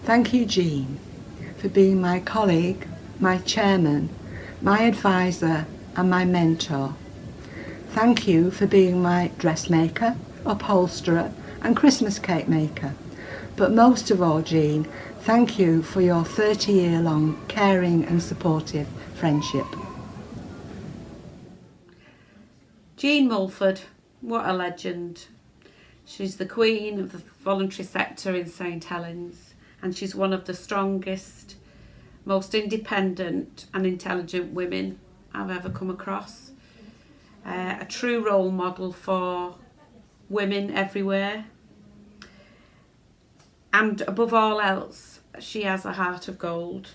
Thank you, Jean, for being my colleague, my chairman, my advisor and my mentor. Thank you for being my dressmaker, upholsterer and Christmas cake maker. But most of all, Jean, thank you for your 30-year-long caring and supportive friendship. Jean Mulford, what a legend. She's the queen of the voluntary sector in St Helens, and she's one of the strongest, most independent and intelligent women I've ever come across. A true role model for women everywhere. And above all else, she has a heart of gold.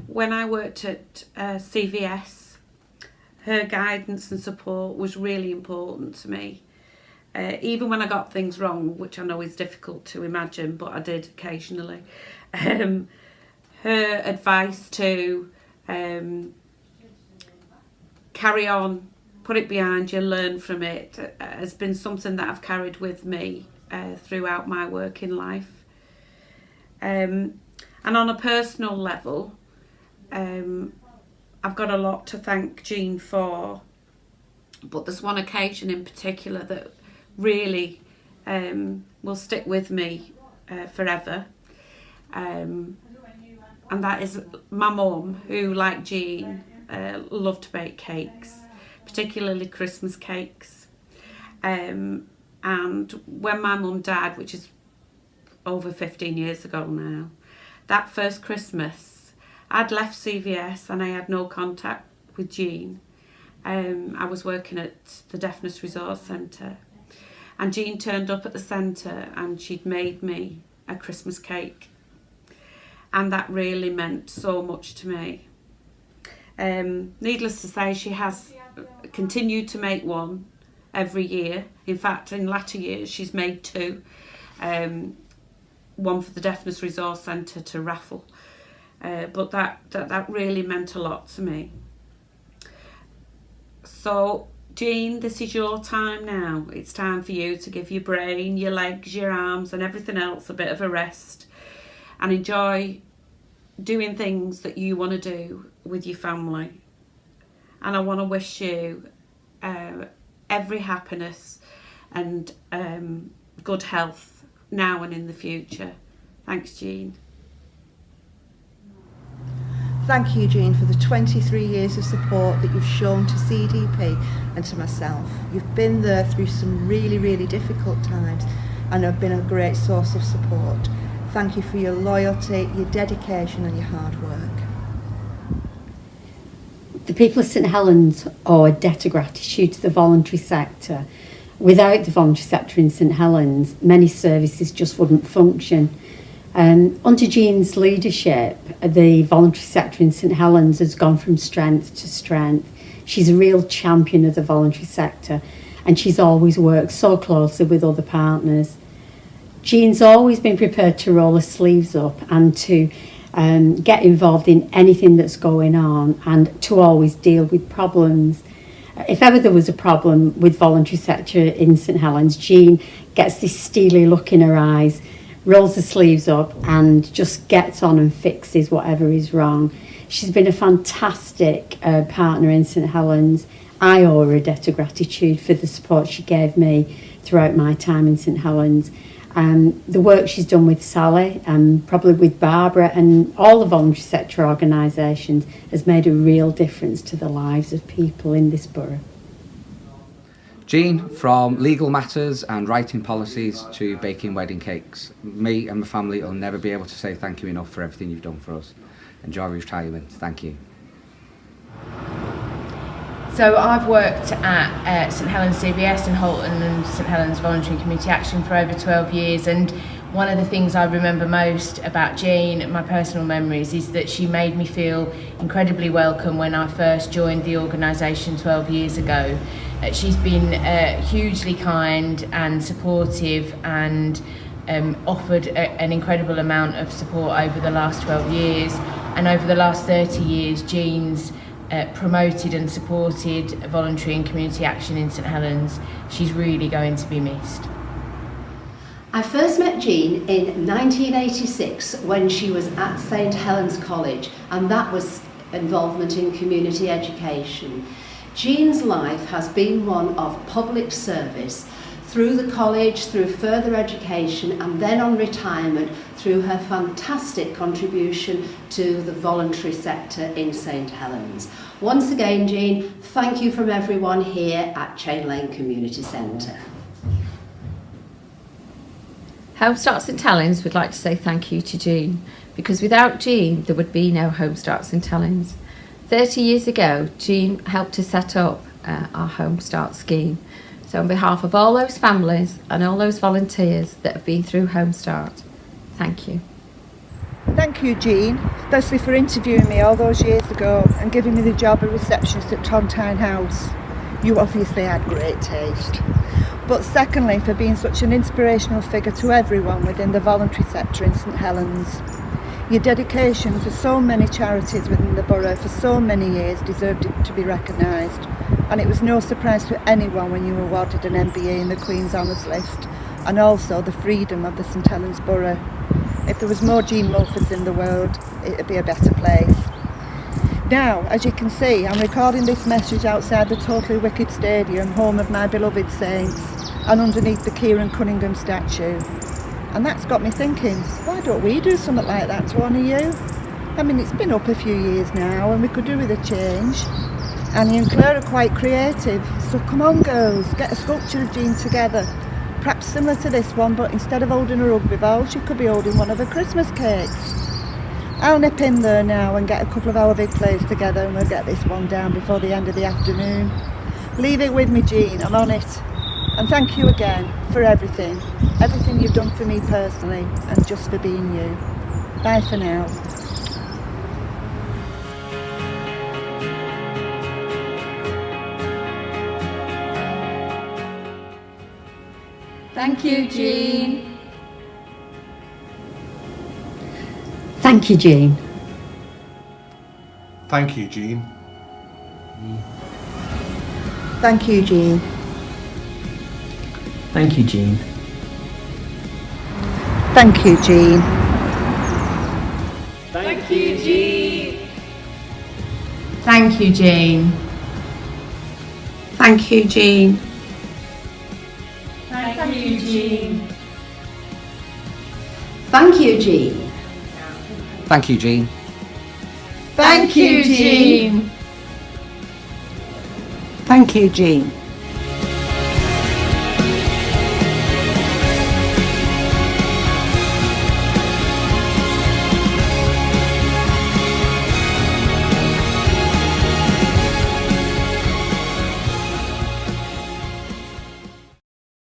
When I worked at CVS, her guidance and support was really important to me. Even when I got things wrong, which I know is difficult to imagine, but I did occasionally. Her advice to carry on, put it behind you, learn from it, has been something that I've carried with me throughout my working life. And on a personal level, I've got a lot to thank Jean for, but there's one occasion in particular that really will stick with me forever. And that is my mum, who, like Jean, loved to bake cakes, particularly Christmas cakes. And when my mum died, which is over 15 years ago now, that first Christmas, I'd left CVS and I had no contact with Jean. I was working at the Deafness Resource Centre, and Jean turned up at the centre and she'd made me a Christmas cake. And that really meant so much to me. Needless to say, she has continued to make one every year. In fact, in latter years, she's made two. One for the Deafness Resource Centre to raffle. But that really meant a lot to me. So, Jean, this is your time now. It's time for you to give your brain, your legs, your arms and everything else a bit of a rest and enjoy doing things that you want to do with your family. And I want to wish you every happiness and good health now and in the future. Thanks, Jean. Thank you, Jean, for the 23 years of support that you've shown to CDP and to myself. You've been there through some really, really difficult times and have been a great source of support. Thank you for your loyalty, your dedication and your hard work. The people of St Helens owe a debt of gratitude to the voluntary sector. Without the voluntary sector in St Helens, many services just wouldn't function. Under Jean's leadership, the voluntary sector in St Helens has gone from strength to strength. She's a real champion of the voluntary sector, and she's always worked so closely with other partners. Jean's always been prepared to roll her sleeves up and to get involved in anything that's going on and to always deal with problems. If ever there was a problem with voluntary sector in St Helens, Jean gets this steely look in her eyes, rolls her sleeves up and just gets on and fixes whatever is wrong. She's been a fantastic partner in St Helens. I owe her a debt of gratitude for the support she gave me throughout my time in St Helens. The work she's done with Sally and probably with Barbara and all the voluntary sector organisations has made a real difference to the lives of people in this borough. Jean, from legal matters and writing policies to baking wedding cakes, me and my family will never be able to say thank you enough for everything you've done for us. Enjoy retirement. Thank you. So I've worked at St Helens CVS and Halton and St Helens Voluntary Community Action for over 12 years, and one of the things I remember most about Jean, my personal memories, is that she made me feel incredibly welcome when I first joined the organisation 12 years ago. She's been hugely kind and supportive and offered an incredible amount of support over the last 12 years, and over the last 30 years Jean's promoted and supported voluntary and community action in St Helens. She's really going to be missed. I first met Jean in 1986 when she was at St Helens College, and that was involvement in community education. Jean's life has been one of public service through the college, through further education, and then on retirement through her fantastic contribution to the voluntary sector in St Helens. Once again, Jean, thank you from everyone here at Chain Lane Community Centre. Home Start St Helens would like to say thank you to Jean, because without Jean there would be no Home Start St Helens. 30 years ago, Jean helped to set up our Home Start scheme. So on behalf of all those families and all those volunteers that have been through Home Start, thank you. Thank you, Jean, firstly for interviewing me all those years ago and giving me the job of receptionist at Tontine House. You obviously had great taste. But secondly, for being such an inspirational figure to everyone within the voluntary sector in St Helens. Your dedication to so many charities within the borough for so many years deserved it to be recognised, and it was no surprise to anyone when you were awarded an MBE in the Queen's Honours List, and also the freedom of the St Helens borough. If there was more Jean Mulfords in the world, it would be a better place. Now, as you can see, I'm recording this message outside the Totally Wicked Stadium, home of my beloved Saints, and underneath the Kieran Cunningham statue. And that's got me thinking, why don't we do something like that to honour you? I mean, it's been up a few years now and we could do with a change. Annie and Claire are quite creative, so come on girls, get a sculpture of Jean together. Perhaps similar to this one, but instead of holding a rugby ball, she could be holding one of her Christmas cakes. I'll nip in there now and get a couple of our big players together and we'll get this one down before the end of the afternoon. Leave it with me, Jean, I'm on it. And thank you again for everything you've done for me personally and just for being you. Bye for now. Thank you, Jean. Thank you, Jean. Thank you, Jean. Thank you, Jean. Thank you, Jean. Thank you, Jean. Thank you, Jean. Thank you, Jean. Thank you, Jean. Thank you, Jean. Thank you, Jean. Thank you, Jean. Thank you, Jean. Thank you, Jean.